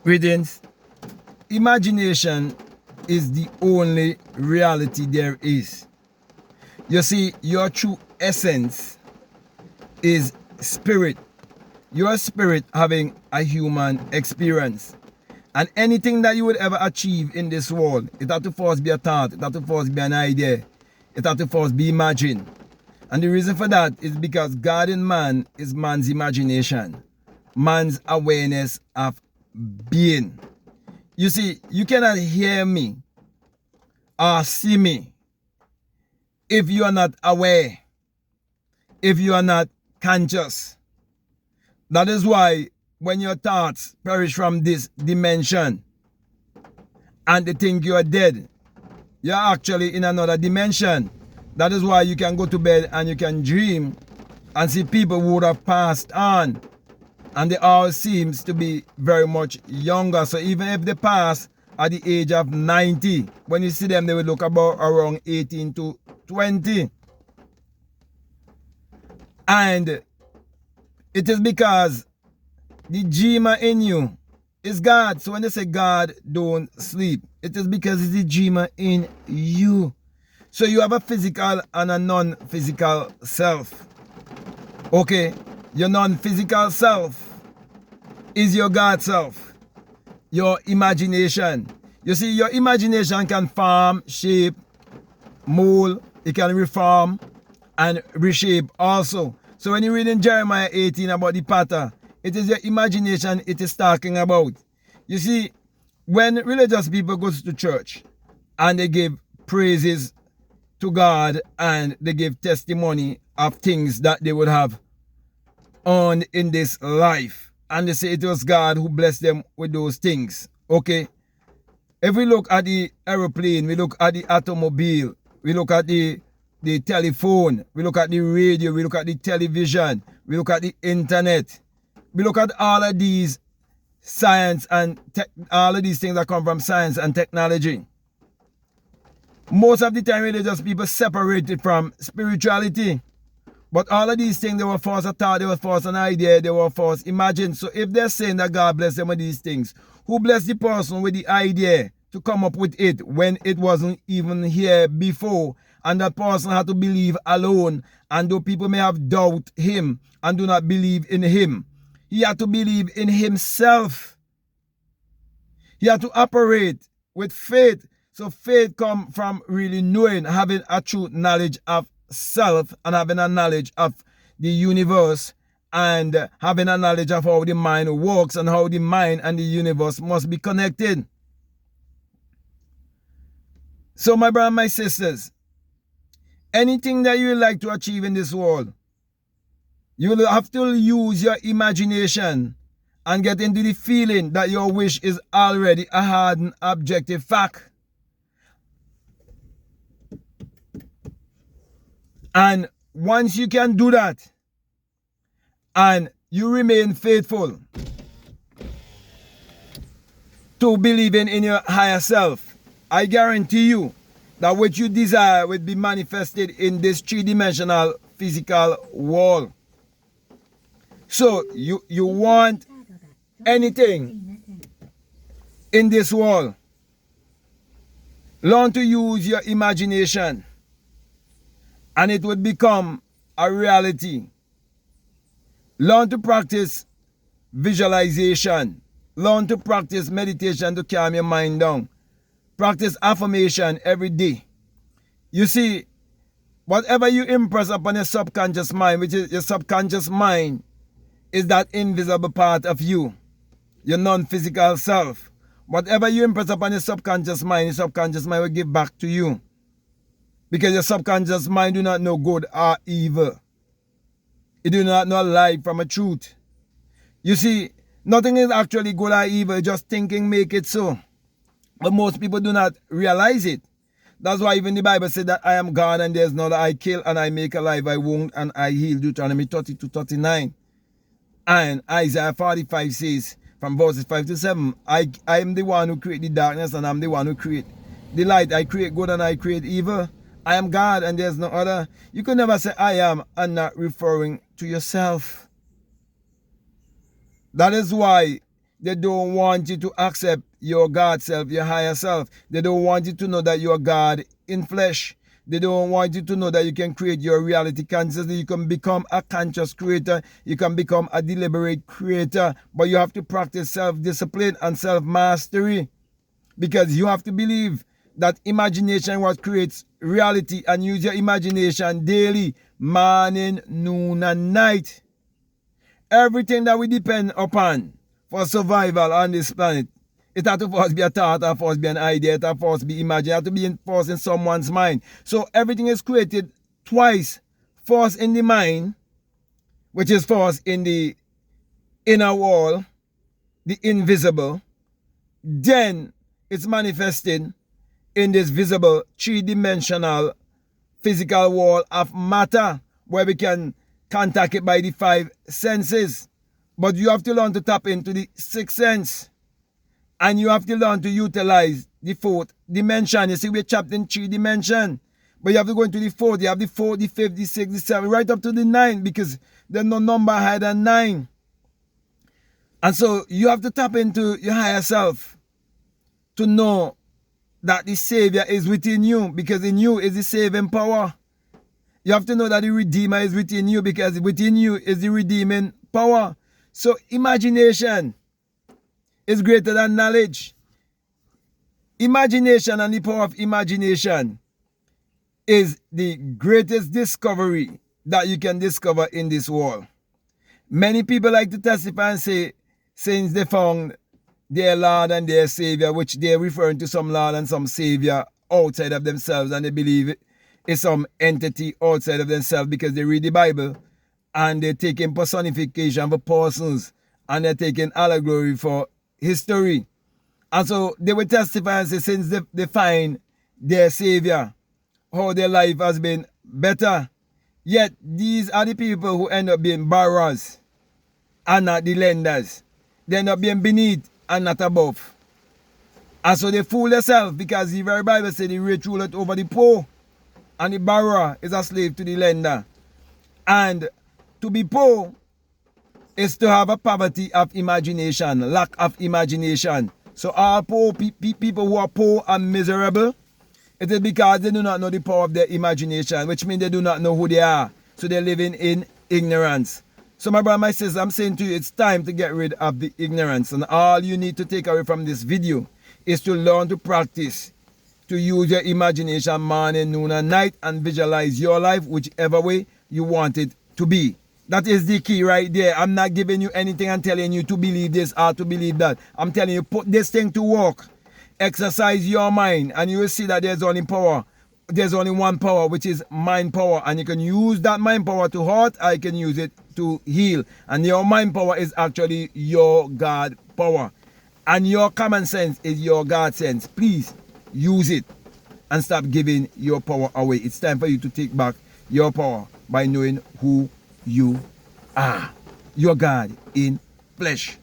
Greetings. Imagination is the only reality there is. You see, your true essence is spirit. Your spirit having a human experience. And anything that you would ever achieve in this world, it had to first be a thought, it had to first be an idea, it had to first be imagined. And the reason for that is because God in man is man's imagination, man's awareness of being. You see, you cannot hear me or see me if you are not aware, if you are not conscious. That is why when your thoughts perish from this dimension and they think you are dead, you're actually in another dimension. That is why you can go to bed and you can dream and see people who would have passed on, and they all seems to be very much younger. So even if they pass at the age of 90, when you see them, they will look about around 18 to 20. And it is because the dreamer in you is God. So when they say God don't sleep, it is because it's the dreamer in you. So you have a physical and a non-physical self. Okay? Your non-physical self is your God self, your imagination. You see, your imagination can form, shape, mold, it can reform and reshape also. So when you read in Jeremiah 18 about the potter, it is your imagination it is talking about. You see, when religious people go to church and they give praises to God and they give testimony of things that they would have on in this life, and they say it was God who blessed them with those things. Okay, if we look at the aeroplane, we look at the automobile, we look at the telephone, we look at the radio, we look at the television, we look at the internet, we look at all of these science and all of these things that come from science and technology. Most of the time religious people separate it from spirituality. But all of these things, they were first a thought, they were first an idea, they were first imagined. So if they're saying that God blessed them with these things, who blessed the person with the idea to come up with it when it wasn't even here before? And that person had to believe alone. And though people may have doubt him and do not believe in him, he had to believe in himself. He had to operate with faith. So faith comes from really knowing, having a true knowledge of self and having a knowledge of the universe and having a knowledge of how the mind works and how the mind and the universe must be connected. So my brothers and my sisters, anything that you would like to achieve in this world, you will have to use your imagination and get into the feeling that your wish is already a hard and objective fact. And once you can do that and you remain faithful to believing in your higher self, I guarantee you that what you desire will be manifested in this three-dimensional physical world. So you want anything in this world, learn to use your imagination and it would become a reality. Learn to practice visualization. Learn to practice meditation to calm your mind down. Practice affirmation every day. You see, whatever you impress upon your subconscious mind, which is your subconscious mind, is that invisible part of you, your non-physical self. Whatever you impress upon your subconscious mind will give back to you. Because your subconscious mind do not know good or evil. It do not know a lie from a truth. You see, nothing is actually good or evil, just thinking make it so. But most people do not realize it. That's why even the Bible said that I am God and there's none. I kill and I make alive, I wound and I heal. Deuteronomy 30-39. And Isaiah 45 says, from verses 5 to 7, I am the one who create the darkness and I'm the one who create the light. I create good and I create evil. I am God and there's no other. You could never say I am and not referring to yourself. That is why They don't want you to accept your God self, your higher self. They don't want you to know that you're God in flesh. They don't want you to know that you can create your reality consciously. You can become a conscious creator. You can become a deliberate creator. But you have to practice self-discipline and self-mastery. Because you have to believe that imagination what creates reality, and use your imagination daily, morning, noon, and night. Everything that we depend upon for survival on this planet, it has to first be a thought, it has to first be an idea, it has to first be imagined, it has to be first in someone's mind. So everything is created twice. First in the mind, which is first in the inner wall, the invisible. Then it's manifested in this visible, three-dimensional physical wall of matter, where we can contact it by the five senses. But you have to learn to tap into the sixth sense. And you have to learn to utilize the fourth dimension. You see, we're trapped in three dimensions. But you have to go into the fourth. You have the fourth, the fifth, the sixth, the seventh, right up to the ninth, because there's no number higher than 9. And so you have to tap into your higher self to know that the Savior is within you, because in you is the saving power. You have to know that the Redeemer is within you, because within you is the redeeming power. So imagination is greater than knowledge. Imagination and the power of imagination is the greatest discovery that you can discover in this world. Many people like to testify and say, since they found their Lord and their Savior, which they're referring to some Lord and some Savior outside of themselves, and they believe it is some entity outside of themselves, because they read the Bible and they're taking personification for persons and they're taking allegory for history. And so they will testify and say, since they find their Savior, how their life has been better. Yet these are the people who end up being borrowers and not the lenders. They end up being beneath and not above. And so they fool themselves, because the very Bible says the rich ruleth over the poor, and the borrower is a slave to the lender. And to be poor is to have a poverty of imagination, lack of imagination. So all poor people who are poor and miserable, it is because they do not know the power of their imagination, which means they do not know who they are. So they're living in ignorance. So my brother, my sister, I'm saying to you, it's time to get rid of the ignorance. And all you need to take away from this video is to learn to practice, to use your imagination morning, noon, and night, and visualize your life whichever way you want it to be. That is the key right there. I'm not giving you anything and telling you to believe this or to believe that. I'm telling you, put this thing to work. Exercise your mind, and you will see that there's only power. There's only one power, which is mind power. And you can use that mind power to hurt, or you can use it to heal. And your mind power is actually your God power. And your common sense is your God sense. Please use it and stop giving your power away. It's time for you to take back your power by knowing who you are. Your God in flesh.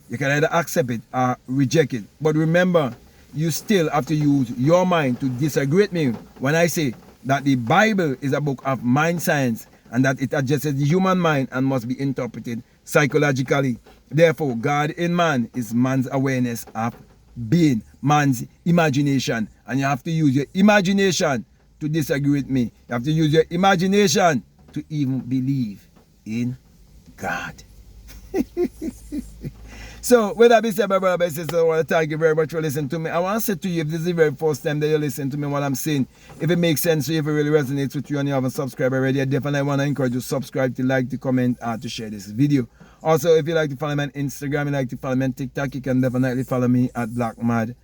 You can either accept it or reject it. But remember, you still have to use your mind to disagree with me when I say that the Bible is a book of mind science, and that it addresses the human mind and must be interpreted psychologically. Therefore, God in man is man's awareness of being, man's imagination. And you have to use your imagination to disagree with me. You have to use your imagination to even believe in God. So, with that being said, my brother and sister, I want to thank you very much for listening to me. I want to say to you, if this is the very first time that you listen to me, what I'm saying, if it makes sense to you, if it really resonates with you and you haven't subscribed already, I definitely want to encourage you to subscribe, to like, to comment, and to share this video. Also, if you like to follow me on Instagram, you like to follow me on TikTok, you can definitely follow me at Black Mad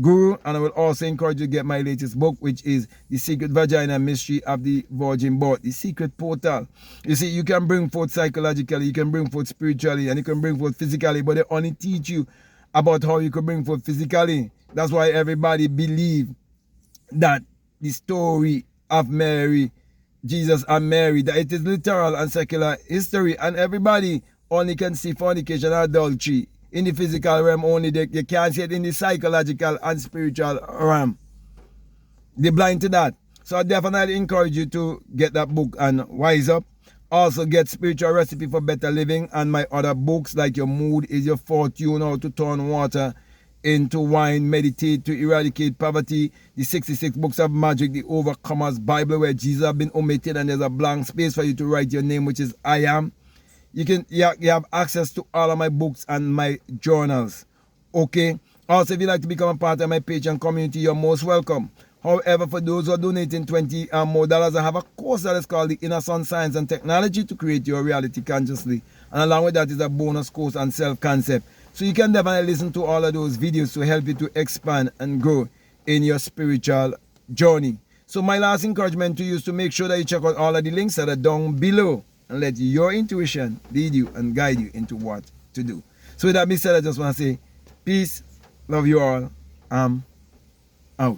Guru. And I will also encourage you to get my latest book, which is The Secret Vagina Mystery of the Virgin Birth, the secret portal. You see, you can bring forth psychologically, you can bring forth spiritually, and you can bring forth physically, but they only teach you about how you can bring forth physically. That's why everybody believes that the story of Mary, Jesus and Mary, that it is literal and secular history, and everybody only can see fornication and adultery in the physical realm only. They can't see it in the psychological and spiritual realm. They're blind to that. So I definitely encourage you to get that book and wise up. Also get Spiritual Recipe for Better Living and my other books like Your Mood is Your Fortune, How to Turn Water into Wine, Meditate to Eradicate Poverty, the 66 Books of Magic, the Overcomer's Bible, where Jesus has been omitted and there's a blank space for you to write your name, which is I Am. You have access to all of my books and my journals. Okay? Also, if you'd like to become a part of my Patreon community, you're most welcome. However, for those who are donating $20 or more, I have a course that is called the Inner Sun Science and Technology to Create Your Reality Consciously. And along with that is a bonus course on self-concept. So you can definitely listen to all of those videos to help you to expand and grow in your spiritual journey. So my last encouragement to you is to make sure that you check out all of the links that are down below and let your intuition lead you and guide you into what to do. So with that being said, I just want to say peace, love you all, I'm out.